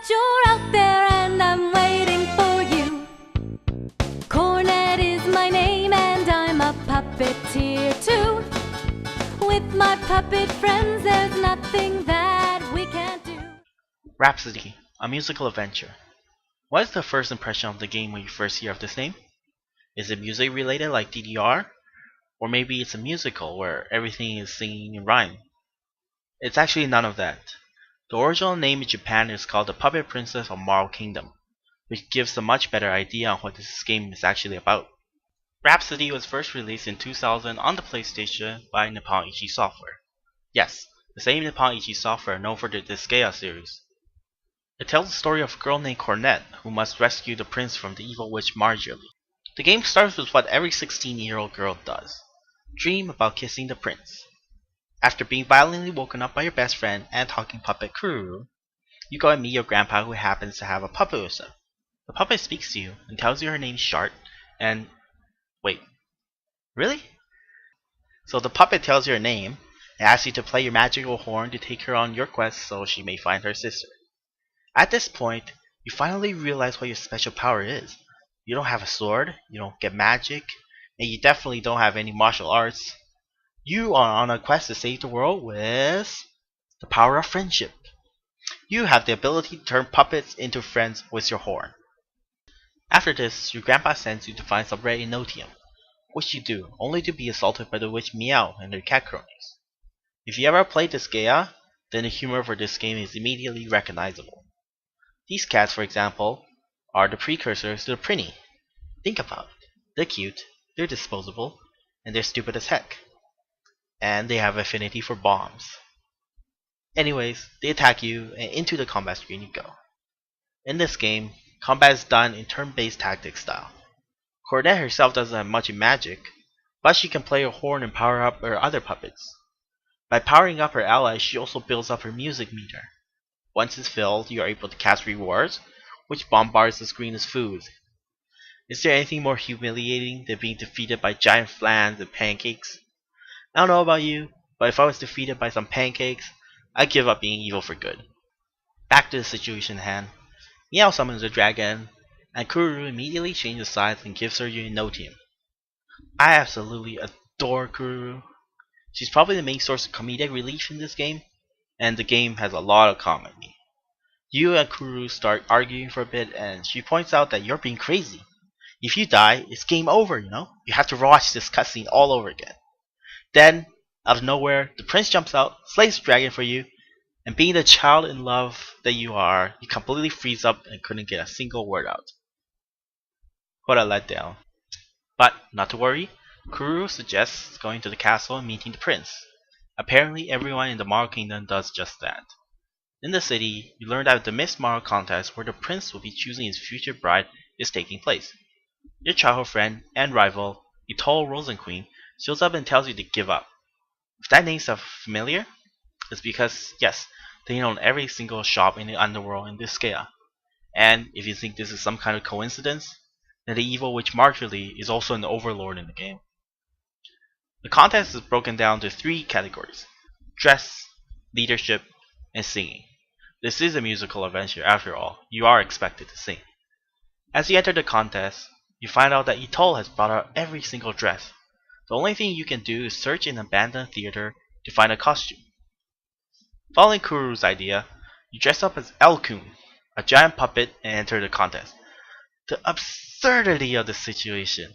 you're out there and I'm waiting for you. Cornet is my name and I'm a puppeteer too. With my puppet friends, there's nothing that we can't do. Rhapsody, a musical adventure. What is the first impression of the game when you first hear of this name? Is it music related like DDR? Or maybe it's a musical where everything is singing in rhyme? It's actually none of that. The original name in Japan is called The Puppet Princess of Marl Kingdom, which gives a much better idea on what this game is actually about. Rhapsody was first released in 2000 on the PlayStation by Nippon Ichi Software. Yes, the same Nippon Ichi Software known for the Disgaea series. It tells the story of a girl named Cornet who must rescue the prince from the evil witch Marjorie. The game starts with what every 16-year-old girl does: dream about kissing the prince. After being violently woken up by your best friend and talking puppet Kururu, you go and meet your grandpa who happens to have a puppet with him. The puppet speaks to you and tells you her name is Shart and... wait, really? So the puppet tells you her name and asks you to play your magical horn to take her on your quest so she may find her sister. At this point, you finally realize what your special power is. You don't have a sword, you don't get magic, and you definitely don't have any martial arts. You are on a quest to save the world with the power of friendship. You have the ability to turn puppets into friends with your horn. After this, your grandpa sends you to find some red enotium, which you do, only to be assaulted by the witch Meow and her cat cronies. If you ever played Disgaea, then the humor for this game is immediately recognizable. These cats, for example, are the precursors to the Prinny. Think about it. They're cute, they're disposable, and they're stupid as heck. And they have affinity for bombs. Anyways, they attack you, and into the combat screen you go. In this game, combat is done in turn-based tactics style. Cornet herself doesn't have much in magic, but she can play her horn and power up her other puppets. By powering up her allies, she also builds up her music meter. Once it's filled, you are able to cast rewards, which bombards the screen as food. Is there anything more humiliating than being defeated by giant flans and pancakes? I don't know about you, but if I was defeated by some pancakes, I'd give up being evil for good. Back to the situation at hand. Meow summons a dragon, and Kururu immediately changes sides and gives her Enotium. I absolutely adore Kururu. She's probably the main source of comedic relief in this game, and the game has a lot of comedy. You and Kururu start arguing for a bit, and she points out that you're being crazy. If you die, it's game over, you know? You have to watch this cutscene all over again. Then, out of nowhere, the prince jumps out, slays the dragon for you, and being the child in love that you are, you completely freeze up and couldn't get a single word out. What a letdown. But, not to worry, Kururu suggests going to the castle and meeting the prince. Apparently everyone in the Marl Kingdom does just that. In the city, you learn that the Miss Marl contest where the prince will be choosing his future bride is taking place. Your childhood friend and rival, Etoile Rosenqueen, shows up and tells you to give up. If that name sounds familiar, it's because, yes, they own every single shop in the underworld in Disgaea. And if you think this is some kind of coincidence, then the evil witch Marjorie is also an overlord in the game. The contest is broken down to 3 categories: dress, leadership, and singing. This is a musical adventure after all, you are expected to sing. As you enter the contest, you find out that Etoile has brought out every single dress. The only thing you can do is search in an abandoned theater to find a costume. Following Kururu's idea, you dress up as Elkun, a giant puppet, and enter the contest. The absurdity of the situation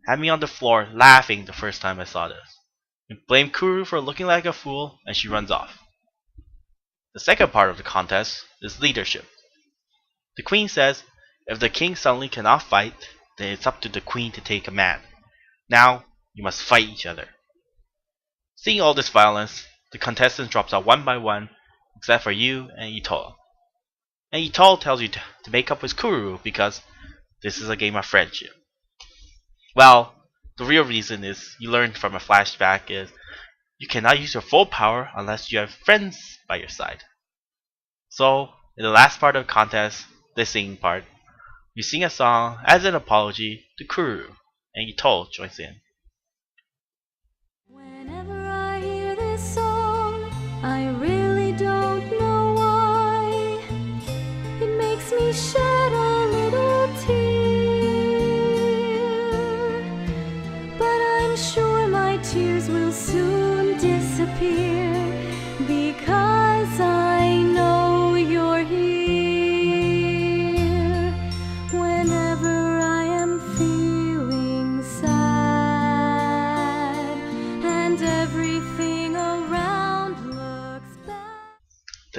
had me on the floor laughing the first time I saw this. I blame Kururu for looking like a fool, and she runs off. The second part of the contest is leadership. The queen says, if the king suddenly cannot fight, then it's up to the queen to take command. Now, you must fight each other. Seeing all this violence, the contestants drops out one by one, except for you and Etoile. And Etoile tells you to make up with Kururu because this is a game of friendship. Well, the real reason is you learned from a flashback is you cannot use your full power unless you have friends by your side. So, in the last part of the contest, the singing part, you sing a song as an apology to Kururu, and Etoile joins in. Whenever I hear this song, I really don't know why.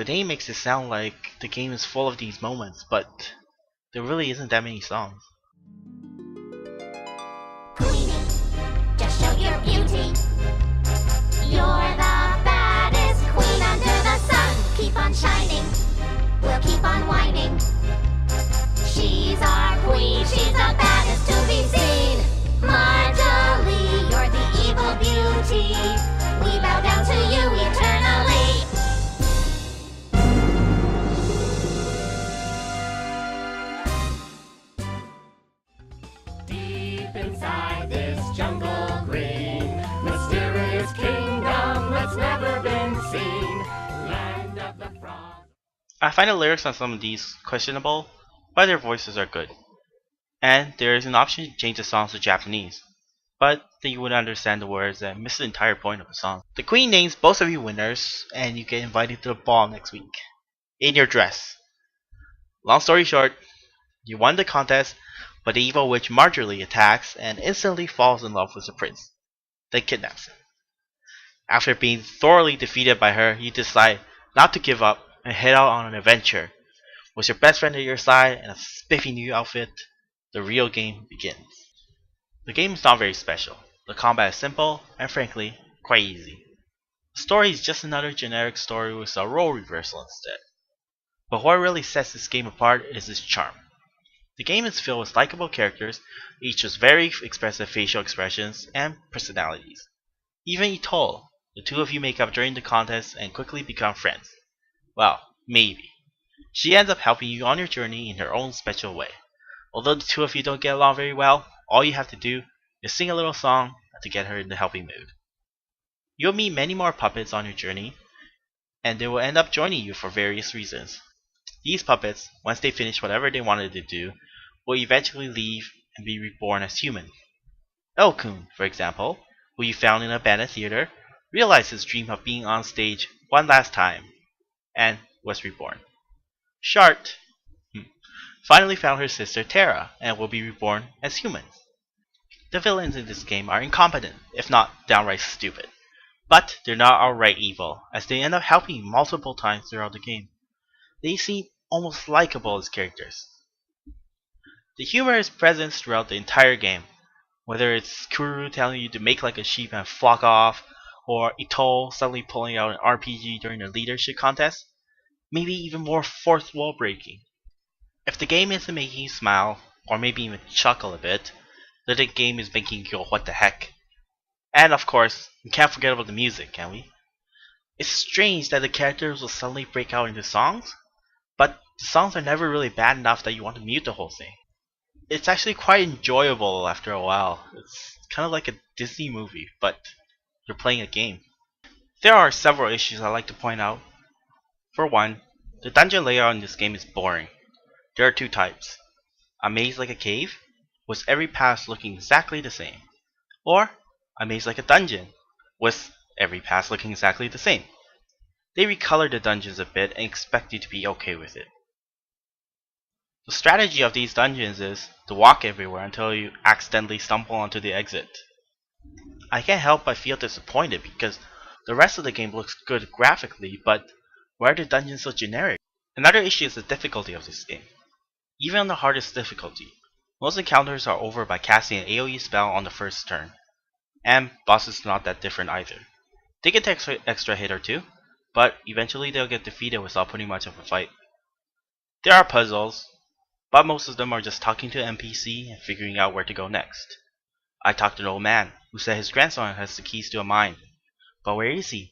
The name makes it sound like the game is full of these moments, but there really isn't that many songs. Queenie, just show your beauty. You're the baddest queen under the sun. Keep on shining, we'll keep on whining. She's our queen, she's the baddest to be seen. Marjorie, you're the evil beauty. We bow down to you eternally. Deep inside this jungle green, mysterious kingdom that's never been seen. Land of the frogs. I find the lyrics on some of these questionable, but their voices are good. And there is an option to change the songs to Japanese, but then you would understand the words and miss the entire point of the song. The queen names both of you winners, and you get invited to the ball next week. In your dress. Long story short, you won the contest, but the evil witch Marjorie attacks and instantly falls in love with the prince, then kidnaps him. After being thoroughly defeated by her, you decide not to give up and head out on an adventure. With your best friend at your side and a spiffy new outfit, the real game begins. The game is not very special. The combat is simple and frankly, quite easy. The story is just another generic story with a role reversal instead. But what really sets this game apart is its charm. The game is filled with likable characters, each with very expressive facial expressions and personalities. Even Itoll, the two of you make up during the contest and quickly become friends. Well, maybe. She ends up helping you on your journey in her own special way. Although the two of you don't get along very well, all you have to do is sing a little song to get her in the helping mood. You'll meet many more puppets on your journey, and they will end up joining you for various reasons. These puppets, once they finish whatever they wanted to do, will eventually leave and be reborn as human. Elkun, for example, who you found in an abandoned theater, realized his dream of being on stage one last time, and was reborn. Shart finally found her sister Terra, and will be reborn as humans. The villains in this game are incompetent, if not downright stupid. But they're not outright evil, as they end up helping you multiple times throughout the game. They seem almost likable as characters. The humor is present throughout the entire game, whether it's Kuru telling you to make like a sheep and flock off, or Itoll suddenly pulling out an RPG during a leadership contest, maybe even more fourth wall breaking. If the game isn't making you smile, or maybe even chuckle a bit, then the game is making you go what the heck. And of course, we can't forget about the music, can we? It's strange that the characters will suddenly break out into songs, but the songs are never really bad enough that you want to mute the whole thing. It's actually quite enjoyable after a while. It's kind of like a Disney movie, but you're playing a game. There are several issues I'd like to point out. For one, the dungeon layout in this game is boring. There are two types. A maze like a cave, with every pass looking exactly the same. Or a maze like a dungeon, with every pass looking exactly the same. They recolor the dungeons a bit and expect you to be okay with it. The strategy of these dungeons is to walk everywhere until you accidentally stumble onto the exit. I can't help but feel disappointed because the rest of the game looks good graphically, but why are the dungeons so generic? Another issue is the difficulty of this game. Even on the hardest difficulty, most encounters are over by casting an AoE spell on the first turn. And bosses are not that different either. They get an extra hit or two, but eventually they'll get defeated without putting much of a fight. There are puzzles, but most of them are just talking to an NPC and figuring out where to go next. I talked to an old man who said his grandson has the keys to a mine, but where is he?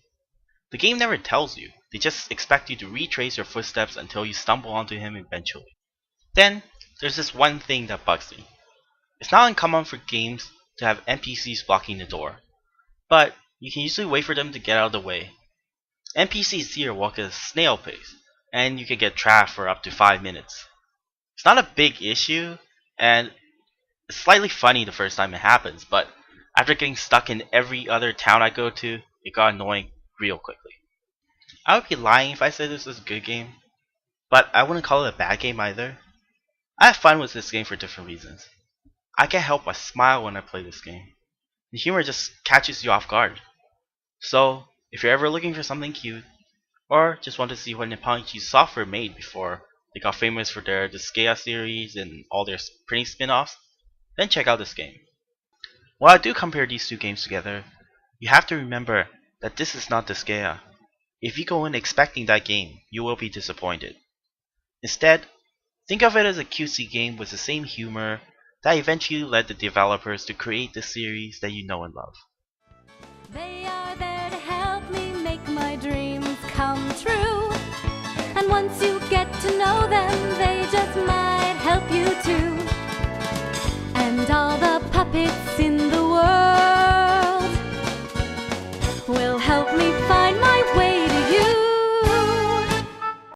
The game never tells you, they just expect you to retrace your footsteps until you stumble onto him eventually. Then, there's this one thing that bugs me. It's not uncommon for games to have NPCs blocking the door, but you can usually wait for them to get out of the way. NPCs here walk at a snail pace, and you can get trapped for up to 5 minutes. It's not a big issue, and it's slightly funny the first time it happens, but after getting stuck in every other town I go to, it got annoying real quickly. I would be lying if I said this was a good game, but I wouldn't call it a bad game either. I have fun with this game for different reasons. I can't help but smile when I play this game. The humor just catches you off guard. So, if you're ever looking for something cute, or just want to see what Nippon Ichi Software made before they got famous for their Disgaea series and all their printing spin-offs, then check out this game. While I do compare these two games together, you have to remember that this is not Disgaea. If you go in expecting that game, you will be disappointed. Instead, think of it as a cutesy game with the same humor that eventually led the developers to create the series that you know and love. They are there to help me make my dreams come true. And once you get to know them, they just might help you too. And all the puppets in the world will help me